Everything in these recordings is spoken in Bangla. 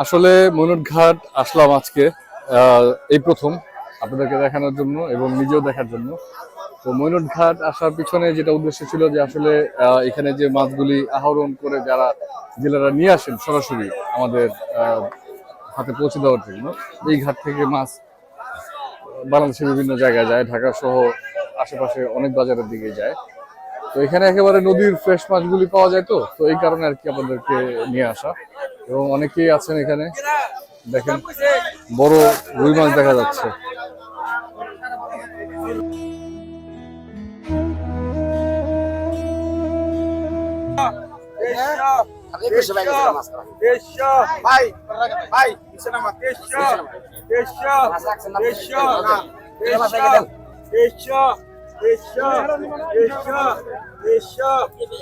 আসলে ময়ূর ঘাট আসলাম আজকে এই প্রথম আপনাদেরকে দেখানোর জন্য এবং নিজেও দেখার জন্য। তো ময়ূর ঘাট আসার পিছনে যেটা উদ্দেশ্য ছিল যে আসলে এখানে যে মাছগুলি আহরণ করে যারা জেলেরা নিয়ে আসেন সরাসরি আমাদের হাতে পৌঁছে দেওয়ার জন্য, এই ঘাট থেকে মাছ বাংলাদেশের বিভিন্ন জায়গায় যায়, ঢাকা সহ আশেপাশে অনেক বাজারের দিকে যায়। তো এখানে একেবারে নদীর ফ্রেশ মাছগুলি পাওয়া যায়, তো তো এই কারণে আর কি আপনাদেরকে নিয়ে আসা। এবং অনেকেই আছেন এখানে, দেখেন বড় রুই মাছ দেখা যাচ্ছে।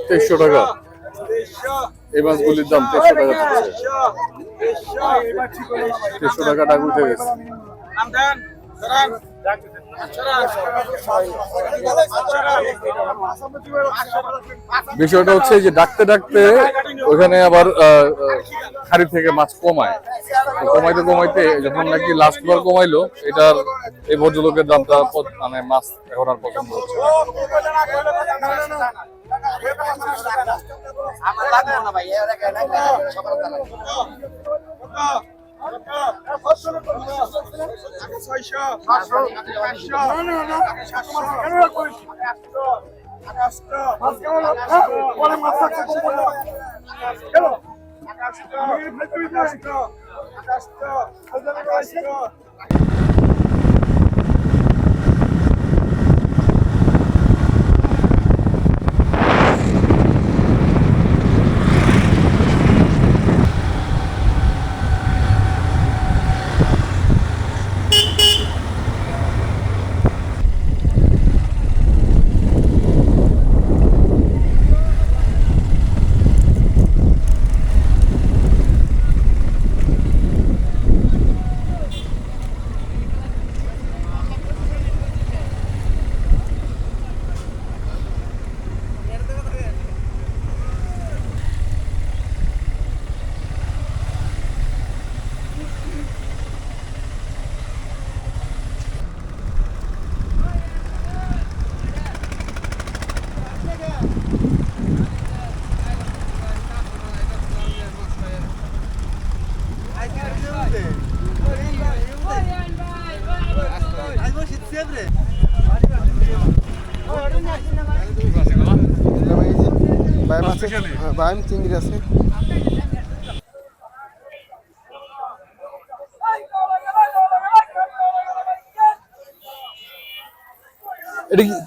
তেইশশো টাকা এই মাছগুলির দাম, 1300 টাকা টাকা উঠে গেছে। বিষয়টা হচ্ছে যে ডাকতে ডাকতে ওখানে আবার খাড়ি থেকে মাছ কমায়, কমাইতে কমাইতে যখন নাকি লাস্ট বার কমাইলো, এটার এই ভদ্রলোকের দামটা মানে মাছ এখন আর পছন্দ হচ্ছে চিংড়ি আছে।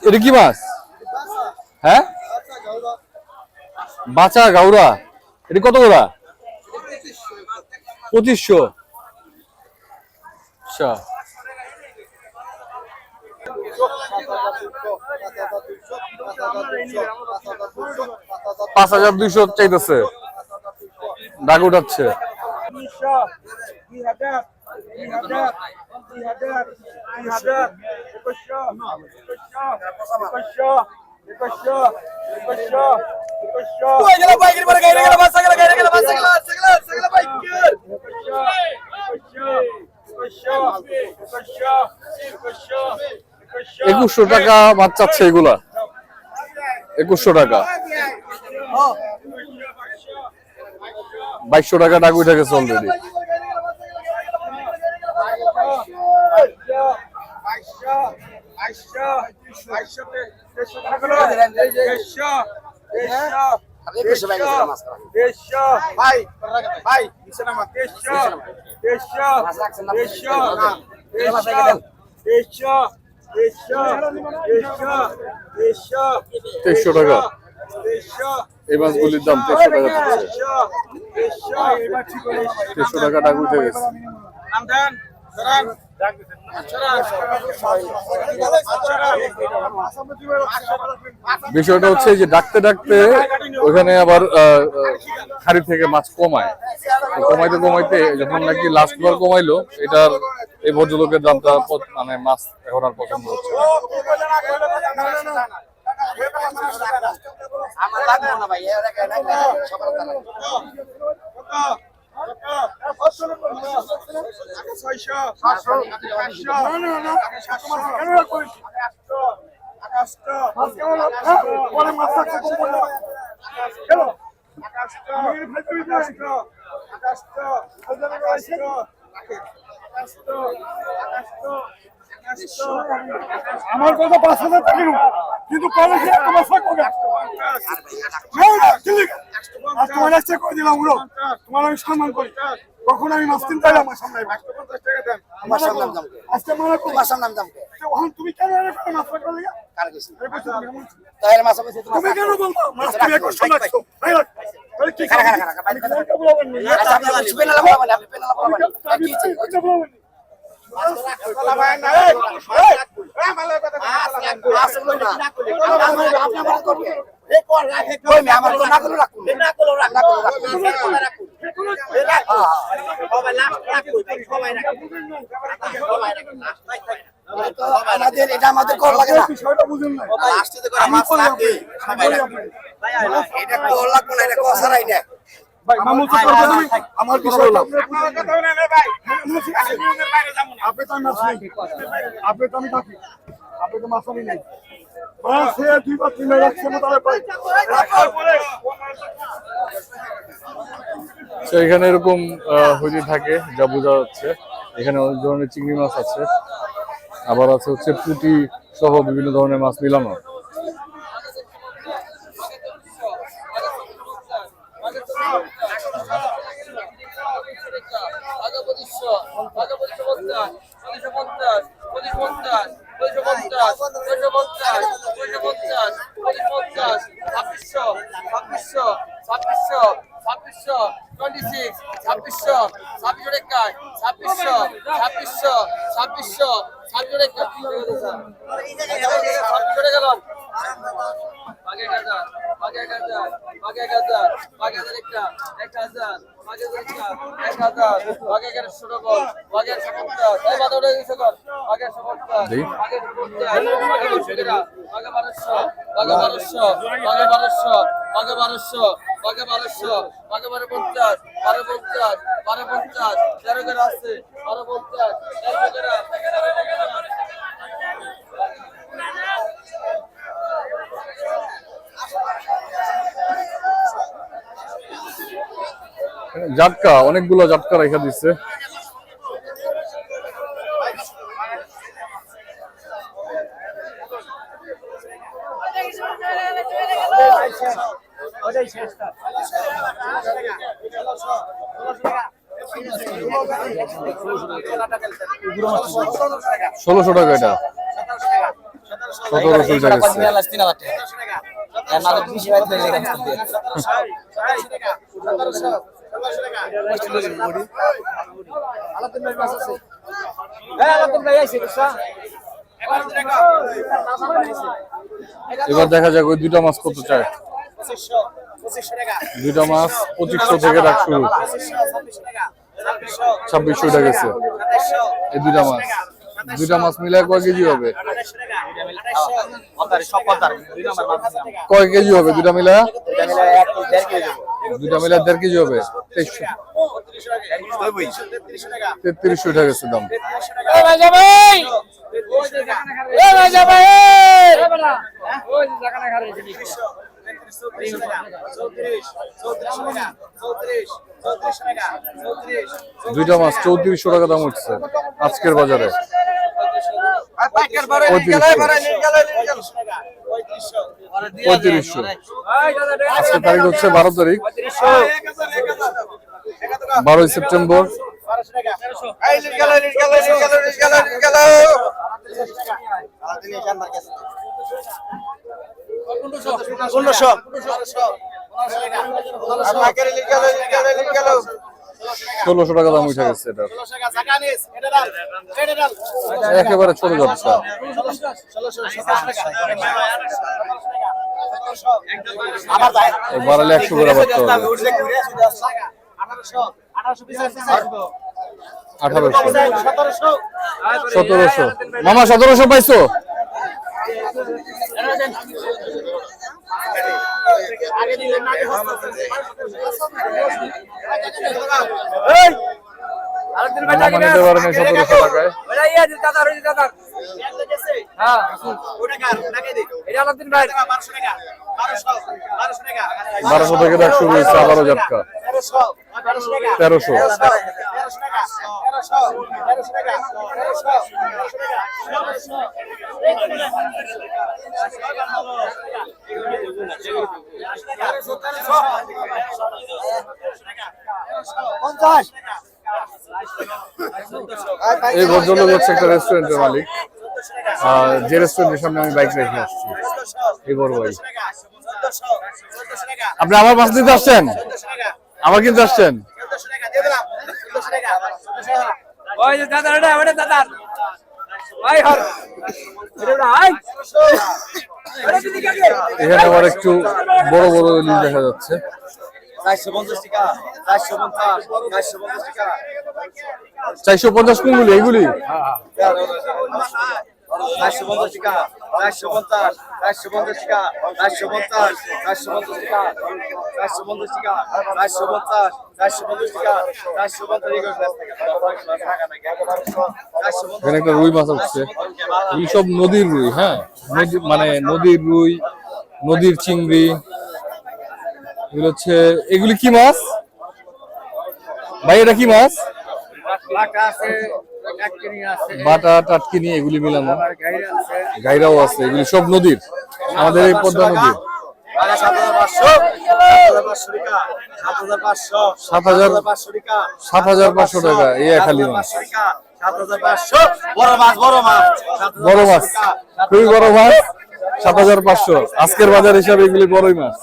এটা কি মাছ? হ্যাঁ, বাচা গাউরা। এটা কত করে? 2500। আচ্ছা, 5200 চাইতেছে, ডাক উঠাচ্ছে। একুশশো টাকা মাছ চাচ্ছে এগুলা, 2100 টাকা। 2200 টাকা টাকা উঠে গেছে অলরেডি। তেইশশো টাকা এই মাছগুলির দাম, 1300 টাকা টাকা উঠে গেছে। বিষয়টা হচ্ছে যে ডাকতে ডাকতে ওখানে আবার খাড়ি থেকে মাছ কমায়, কমাইতে কমাইতে যখন নাকি লাস্ট বার কমাইলো, এটার এই ভদ্রলোকের দামটা মানে মাছ এখন আর পছন্দ হচ্ছে আমার কথা 5,000 টাকা কিন্তু কলেজে তোমার চেক করে দিলাম তোমার আমি সম্মান করি কখন আমি মাছ কিনতে পারি আমার সামনে আজকে তুমি কেন মাছ তুমি কেন বলবো মাছ তুমি এখন শোনাচ্ছো এটা আমাদের কর লাগে না এটা কর লাগবে না এটা কসারাই না ভাই মামুল তো আমার বিষয় আপনি তো মাছ নেই আপনি তো আমি থাকি আপনি তো মাছ নেই মাছ সে 2 বা 3 রাখছে না তাহলে পাই তো এখানে এরকম হইতে থাকে যা বোঝা যাচ্ছে। এখানে অনেক ধরনের চিংড়ি মাছ আছে, আবার আছে হচ্ছে পুঁটি সহ বিভিন্ন ধরনের মাছ মিলানো। জাটকা, অনেকগুলো জাটকা রেখে দিচ্ছে। ষোলোশো টাকা এটা, 1700 টাকা। এবার দেখা যাক ওই দুইটা মাছ কত চায়। দুইটা মাছ 2500 থেকে রাখ শুরু, 2600 টাকা গেছে। এই দুইটা মাছ মিলে কয় কেজি হবে? কয় কেজি হবে দুইটা মিলে? দুইটা মিলে 1.5 কেজি হবে। 3300 টাকা গেছে দাম। দুইটা মাছ 3400 টাকা দাম উঠছে আজকের বাজারে। 3500। আজকের তারিখ হচ্ছে 12 তারিখ, 12 সেপ্টেম্বর। ষোলোশো টাকা দাম উঠে গেছে এটা, একেবারে ছোট ব্যবসা। বাড়ালে 100 করে বাড়তে হবে। 1800, 1700। মামা 1700 পাইছো? নামা নিতে পারেন এই 1700 টাকায়। 1200 থেকে ডাক শুরু হয়েছে, আবারও ঝাটকা 1300। এই ভদ্রলোক হচ্ছে একটা রেস্টুরেন্টের মালিক, যে রেস্টুরেন্টের সামনে আমি বাইক রেখে আসছি। এই বড় ভাই, আপনি আমার মাছ দিতে আসছেন? আমার কিনতে আসছেন? এখানে আবার একটু বড় বড় ইলিশ দেখা যাচ্ছে। 450 কোনগুলি? এইগুলি 450 টাকা, 450, 450 টাকা, 450, 450 টাকা, 450 টাকা, 450, 450 টাকা, 450 এখানে একটা রুই মাছ হচ্ছে, এই সব নদীর রুই। হ্যাঁ, মানে নদীর রুই, নদীর চিংড়ি এগুলো হচ্ছে। এগুলি কি মাছ ভাই? এটা কি মাছ? বাটা, টাটকিনি এগুলি মিলানো, গাইরাও আছে। এগুলি সব নদীর, আমাদের এই পদ্মা নদীর। 7,500 টাকা এই এক হালি মাছ। বড় মাছ, খুবই বড় মাছ, 7,500 আজকের বাজার হিসাবে। এগুলি বড়ই মাছ।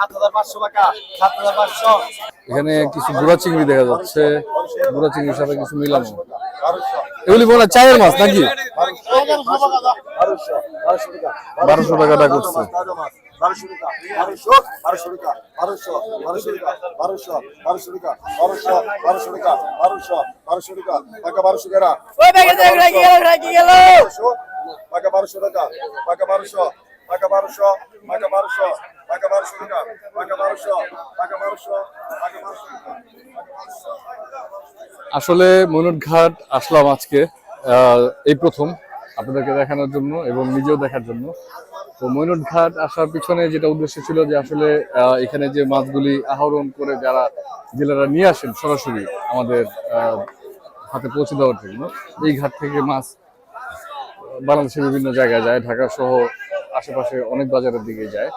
7,500 টাকা, 7,500। এখানে কিছু গুড়া চিংড়ি দেখা যাচ্ছে, গুড়া চিংড়ির সাথে কিছু মিলানো। এগুলি বলা চায়ের মাছ নাকি? 1200 টাকা ডাক করছে। 1200 টাকা, 1200 টাকা, 1200 টাকা, 1200 টাকা, 1200 টাকা, 1200 টাকা, টাকা 1200 টাকা। ওই ব্যাগে দেখ রাখি গেল। টাকা 1200 টাকা, টাকা 1200, টাকা 1200, টাকা 1200, টাকা 1200 টাকা, টাকা 1200, টাকা 1200, টাকা 1200 টাকা। আসলে ময়নট ঘাট আসলাম আজকে এই প্রথম আপনাদেরকে দেখানোর জন্য এবং নিজেও দেখার জন্য। তো ময়নট ঘাট আসার পিছনে যেটা উদ্দেশ্য ছিল যে আসলে এখানে যে মাছগুলি আহরণ করে যারা জেলেরা নিয়ে আসেন সরাসরি আমাদের হাতে পৌঁছে দেওয়ার জন্য, এই ঘাট থেকে মাছ বাংলাদেশের বিভিন্ন জায়গায় যায়, ঢাকা সহ আশেপাশে অনেক বাজারের দিকে যায়।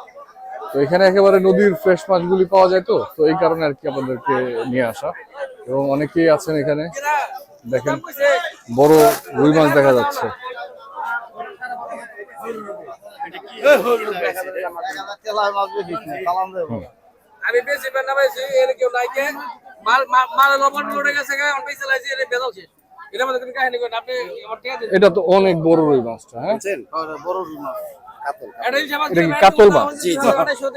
তো এখানে একেবারে নদীর ফ্রেশ মাছগুলি পাওয়া যায়। তো তো এই কারণে আর কি আপনাদেরকে নিয়ে আসা। এবং অনেকেই আছেন এখানে, দেখেন বড় রুই মাছ দেখা যাচ্ছে। আমি বেশি না বেশি এর কেউ নাই কে মাল লবণ লড়ে গেছে গায় অন পয়সা লাইছি এর বেজালছে। এটা মধ্যে তুমি কাহিনী করেন আপনি আমার টাকা দিন। এটা তো অনেক বড় রুই মাছটা। হ্যাঁ, বড় রুই মাছ, কাতল। এটা হিসাব এটা কি কাতল মাছ? জি জি,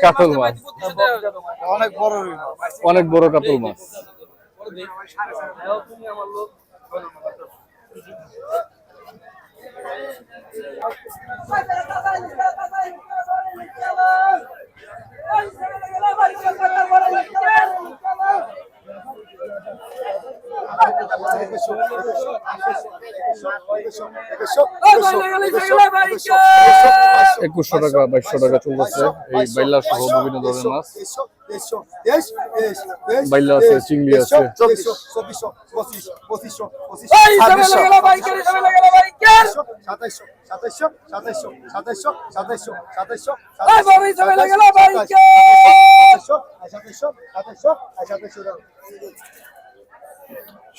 কাতল মাছ, অনেক বড় রুই মাছ, অনেক বড় কাতল মাছ। তুমি আমার লোক একুশশো টাকা 2200 টাকা চলতেছে এই বাইলা সহ বিভিন্ন ধরনের মাছ। বাইলা আছে, চিংড়ি আছে।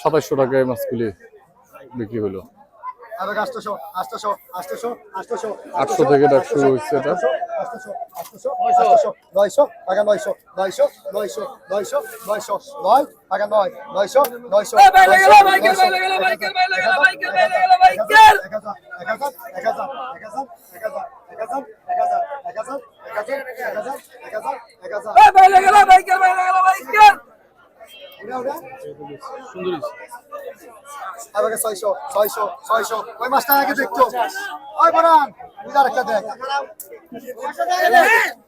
সাতাইশশো টাকায় মাছগুলি বিক্রি হলো। 800 থেকে ডাক শুরু হচ্ছে এটা। 900 টাকা, 900 টাকা, 900 আমাকে 600 ওই মাছটা আগে দেখতো। ওই বড়ান বুঝার একটা দেখ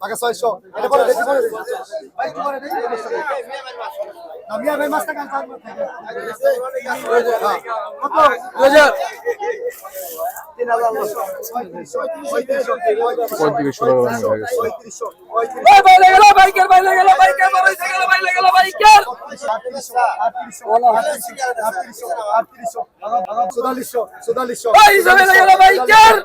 আগে 600 এটা পরে দেখি ভাই, একটু পরে দেখি নামিয়া ভাই মাছটা কান চার মাছ থেকে কত 2000 3500 টাকা দাম হয়ে গেছে। ওই বাইরে গেল বাইকের বাইরে গেল বাইকের বাইরে গেল বাইরে গেল বাইকের 4400 ওই সবে গেল বাইকের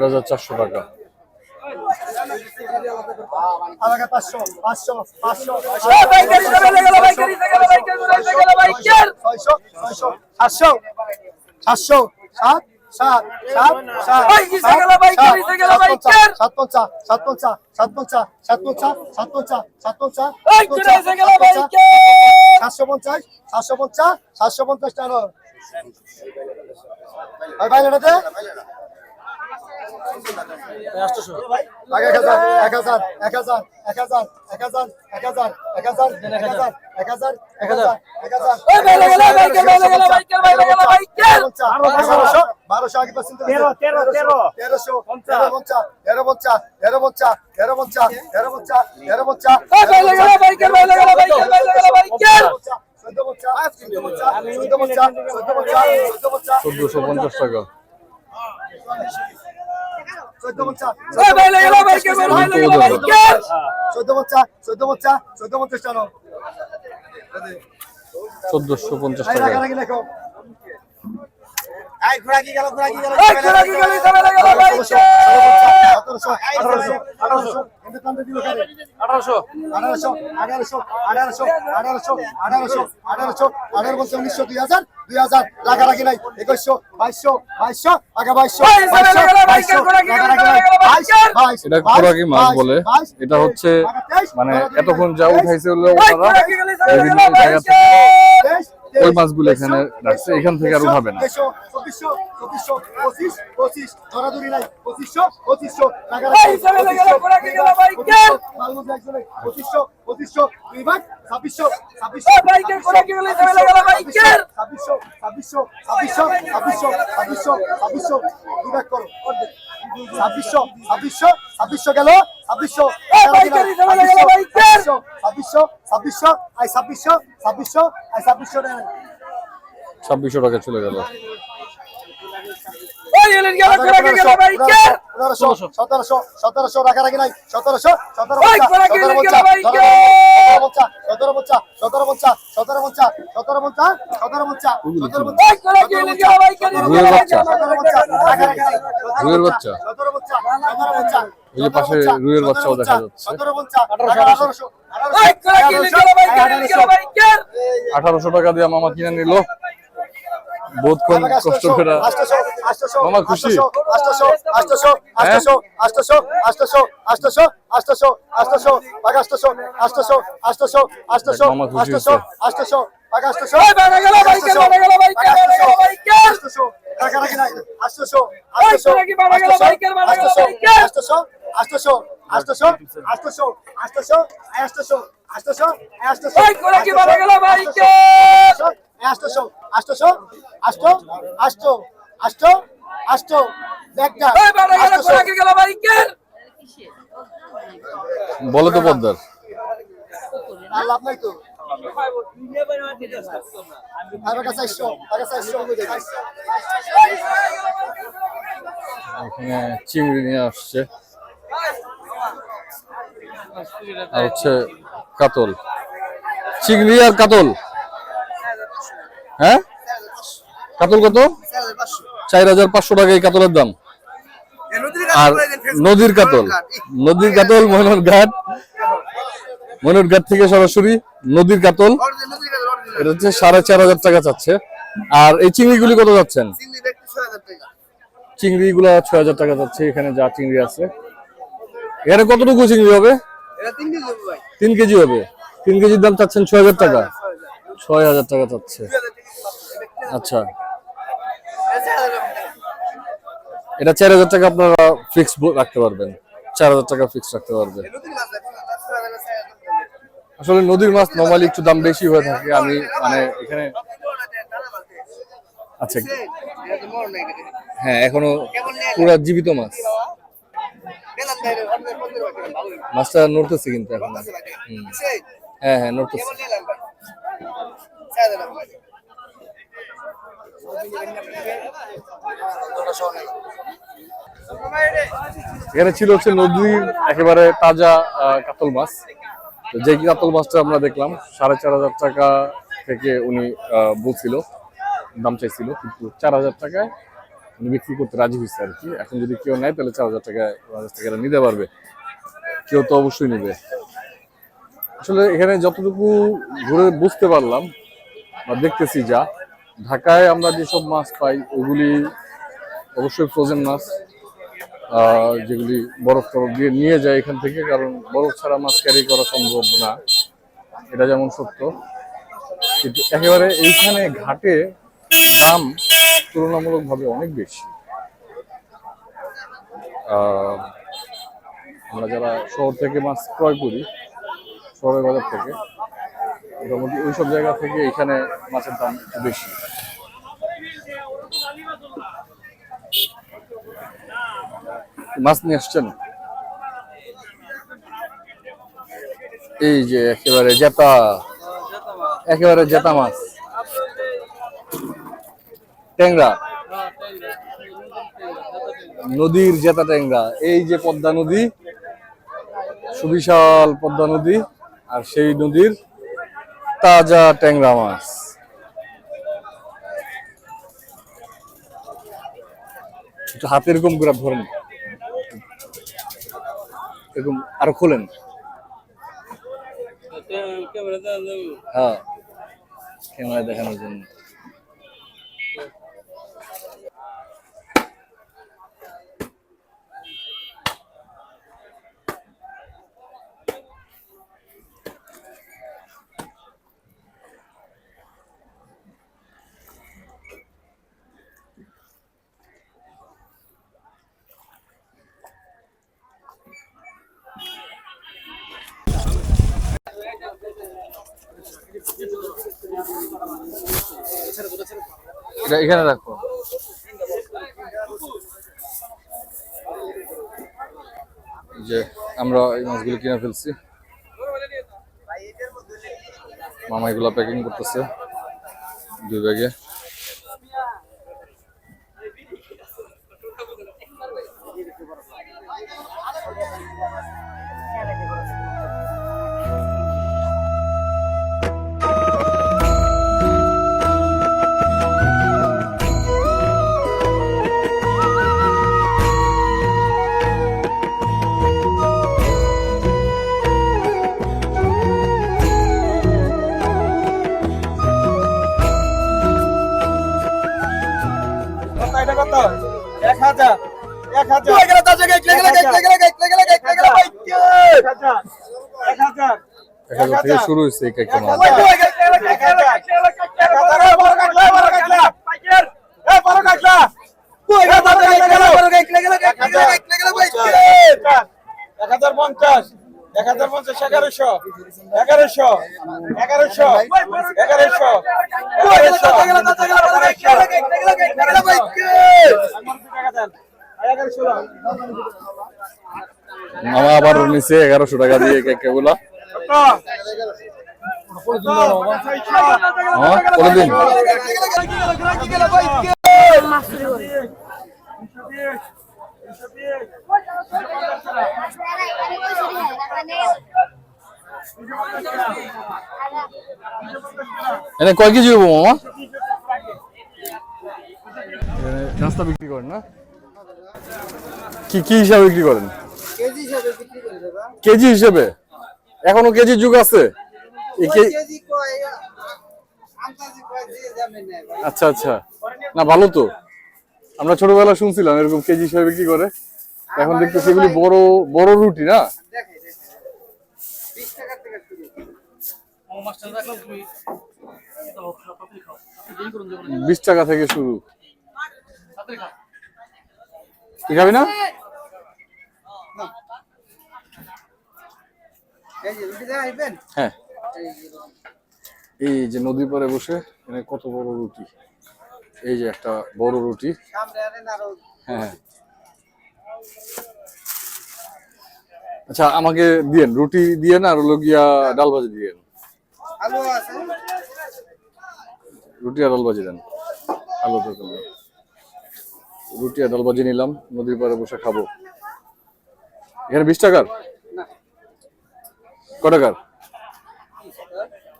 4400 টাকা। আমাকে 500 ওই বাইকের সবে গেল বাইকের বাইকের গেল বাইকের 700 ওই কিসে গেল বাইকের কিসে গেল বাইকের 750 ওই কিসে গেল বাইকের 750 টাকা আর বাইরেটাতে আগে 1000 ওই বাইরে গেল বাইকের বাইরে গেল বাইকের বাইরে গেল বাইকের 1200 আগে পাচ্ছেন 1300 ওই বাইরে গেল বাইকের বাইরে গেল বাইকের বাইরে গেল বাইকের 1450 টাকা। ওই বাইরে গেল বাইকের বাইরে গেল বাইকের 1450 টাকা। এই ঘোড়া কি গেল ঘোড়া কি গেল ওই ঘোড়া কি গেল সবে গেল বাইকের 2000 রাগারাগি নাই 2100 2200 আগে 2200 ওই সবে গেল বাইকের ঘোড়া কি গেল সবে গেল বাইকের এটা খোরাকি মাছ বলে। এটা হচ্ছে মানে এতক্ষণ যা উঠাইছে হলো ওই ওনারা ঘোড়া কি গেল সবে গেল বিভিন্ন জায়গা থেকে বাইকের ওই মাছগুলো এখানে রাখছে, এখান থেকে আর উঠাবে না। 2500 ধরাধরি নাই 2500 ওই সবে গেল ঘোড়া কি গেল বাইকের 2500 দুই ভাগ 2600 ওই বাইকের ঘোড়া কি গেল সবে গেল বাইকের 2600 দুই ভাগ করো 2600 গেল 2600 ওই বাইকের সবে গেল বাইকের 2600 আই 2600 টাকা 2600 টাকা চলে গেল। ওই এলেন গেল ঘোড়া কি গেল বাইকের 1700 রাগারাগি নাই 1700 ওই ঘোড়া কি গেল বাইকের 1750 ওই ঘোড়া কি গেল বাইকের রুইয়ের বাচ্চা, রুইয়ের বাচ্চা। ওই যে পাশে রুইয়ের বাচ্চাও দেখা যাচ্ছে। ওই ঘোড়া কি গেল বাইকের 1800 টাকা দিয়ে মামা কিনে নিল। বহুতক্ষণ কষ্ট করে। মামা খুশি? মামা খুশি হয়েছে। ওই বাইরে গেল বাইকের বাইরে গেল বাইকের বাইরে গেল বাইকের ওই ঘোড়া কি বাইরে গেল বাইকের বাইরে গেল বাইকের 800 ওই ঘোড়া কি বাইরে গেল বাইকের 800 একটা ওই বাইরে গেল ঘোড়া কি গেল বাইকের বলো তো পদ্মার। আল্লাহ আপনাই তো আমার কাছে 400 এখানে চিংড়ি নিয়ে আসছে আর হচ্ছে কাতল, চিংড়ি আর কাতল। হ্যাঁ, কাতল কত? 4500 টাকা এই কাতলের দাম। আর নদীর কাতল, ময়নটঘাট থেকে সরাসরি নদীর কাতল, এটা হচ্ছে 4500 টাকা চাচ্ছে। আর এই চিংড়িগুলি কত যাচ্ছেন? চিংড়িগুলা 6000 টাকা যাচ্ছে। এখানে যা চিংড়ি আছে, এখানে কতটুকু চিংড়ি হবে? 3 কেজি হবে। 3 কেজির দাম চাচ্ছেন 6000 টাকা। 6,000 টাকা চাচ্ছে। আচ্ছা, এটা 4,000 টাকা আপনারা ফিক্স রাখতে পারবেন, 4,000 টাকা ফিক্স রাখতে পারবেন। আসলে নদীর মাছ নরমালি একটু দাম বেশি হয়ে থাকে, আমি মানে এখানে আচ্ছা হ্যাঁ এখনো পুরো জীবিত মাছ, মাছটা নড়তেছে কিন্তু এখন। হ্যাঁ হ্যাঁ নড়তেছে। এখানে ছিল হচ্ছে নদীর একেবারে তাজা কাতল মাছ। তো যে কাতল মাছটা আমরা দেখলাম 4,500 টাকা থেকে উনি বলছিল, দাম চাইছিল, কিন্তু 4,000 টাকায় উনি বিক্রি করতে রাজি হয়েছে আর কি। এখন যদি কেউ নেয় তাহলে 4,000 টাকায় টাকা নিতে পারবে, কেউ তো অবশ্যই নেবে। আসলে এখানে যতটুকু ঘুরে বুঝতে পারলাম বা দেখতেছি, যা ঢাকায় আমরা যেসব মাছ পাই ওগুলি অবশ্যই ফ্রোজেন মাছ, যেগুলি বরফ টরফ দিয়ে নিয়ে যায় এখান থেকে, কারণ বরফ ছাড়া মাছ ক্যারি করা সম্ভব না, এটা যেমন সত্য। কিন্তু একেবারে এইখানে ঘাটে দাম তুলনামূলকভাবে অনেক বেশি। আমরা যারা শহর থেকে মাছ ক্রয় করি, শহরের বাজার থেকে, মোটামুটি ওইসব জায়গা থেকে এখানে মাছের দাম একটু বেশি। মাছ নিয়ে আসছেন? এই যে একেবারে জেতা, একেবারে জেতা মাছ, ট্যাংরা, নদীর জেতা ট্যাংরা। এই যে পদ্মা নদী, সুবিশাল পদ্মা নদী, আর সেই নদীর তাজা ট্যাংরা মাছ। একটু হাতে এরকম করে ধরেন, এরকম আরো খোলেন। হ্যাঁ, ক্যামেরা দেখানোর জন্য। এটা এখানে রাখো। যে আমরা এই মাছগুলো কিনে ফেলছি, মামা এগুলো প্যাকিং করতেছে 2 ব্যাগে। থেকে শুরু হয়েছে এই একটা মাছ। মামা আবার নিচে 1100 টাকা দিয়ে কেকেগুলা। দিন এনে কয় কেজি হবো মামা? নাস্তা বিক্রি করেন না? কি কি হিসাবে বিক্রি করেন? কেজি হিসেবে? এখনো কেজি যুগ আছে? আচ্ছা আচ্ছা, না ভালো তো। আমরা ছোটবেলা শুনছিলাম এরকম কেজি হিসেবে বিক্রি করে, এখন দেখতে সেগুলি বড় বড় রুটি না। ও মাস্টার রাখো তুমি দাও তাড়াতাড়ি খাও আপনি দেরি করুন যেমন 20 টাকা থেকে শুরু। তাড়াতাড়ি খাও তুই খাবি না? এই যে রুটি দেয়া আইবেন হ্যাঁ, এই যে নদীর পাড়ে বসে এখানে কত বড় রুটি, এই যে একটা বড় রুটি। সামনে আনেন আরো হ্যাঁ, আচ্ছা আমাকে দিয়েন রুটি দিয়েন আর হলো গিয়া ডাল ভাজি দিয়েন। আলু আছে রুটি আর ডাল ভাজি দেন, আলু তরকারি। রুটি আর ডাল ভাজি নিলাম, নদীর পাড়ে বসে খাবো। এখানে 20 টাকার? ক টাকার?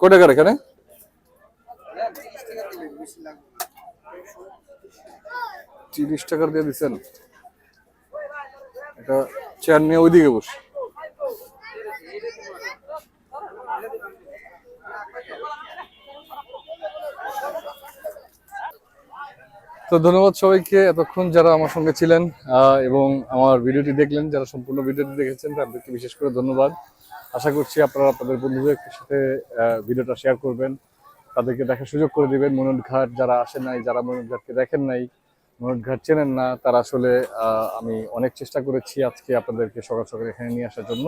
ক টাকার এখানে? 30 টাকা দিলে বেশি লাগবে 30 টাকার দিয়ে দিচ্ছেন। একটা চেয়ার নিয়ে ওইদিকে বস। তো ধন্যবাদ সবাইকে এতক্ষণ যারা আমার সঙ্গে ছিলেন এবং আমার ভিডিওটি দেখলেন। যারা সম্পূর্ণ ভিডিওটি দেখেছেন তাদেরকে বিশেষ করে ধন্যবাদ। আশা করছি আপনারা আপনাদের বন্ধুদের সাথে ভিডিওটা শেয়ার করবেন, তাদেরকে দেখার সুযোগ করে দিবেন। মৈনট ঘাট যারা আসেন নাই, যারা মৈনট ঘাটকে দেখেন নাই, মৈনট ঘাট চেনেন না, তারা আসলে আমি অনেক চেষ্টা করেছি আজকে আপনাদেরকে সকাল সকাল এখানে নিয়ে আসার জন্য,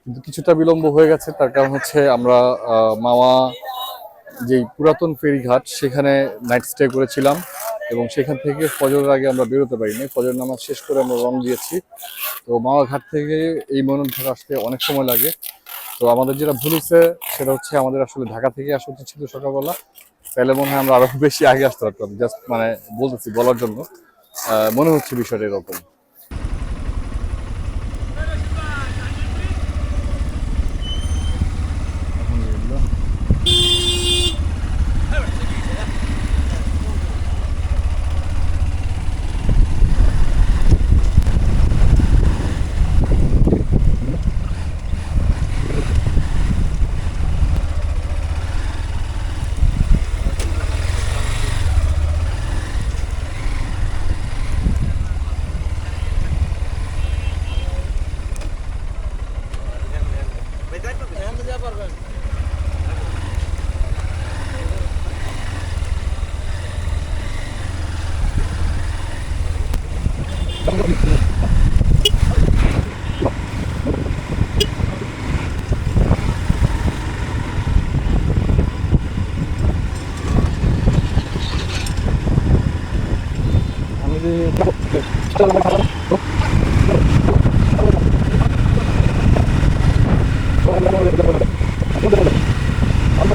কিন্তু কিছুটা বিলম্ব হয়ে গেছে। তার কারণ হচ্ছে আমরা মাওয়া যেই পুরাতন ফেরিঘাট সেখানে নাইট স্টে করেছিলাম এবং সেখান থেকে ফজরের আগে আমরা বেরোতে পারিনি। ফজর নামাজ শেষ করে আমরা রং দিয়েছি। তো মাওয়া ঘাট থেকে এই মৈনট ঘাট আসতে অনেক সময় লাগে। তো আমাদের যেটা ভুল হচ্ছে সেটা হচ্ছে আমাদের আসলে ঢাকা থেকে আসা উচিত ছিল সকালবেলা, তাহলে মনে হয় আমরা আরো বেশি আগে আসতে পারতাম। জাস্ট মানে বলতেছি বলার জন্য, মনে হচ্ছে বিষয়টা এরকম। আমি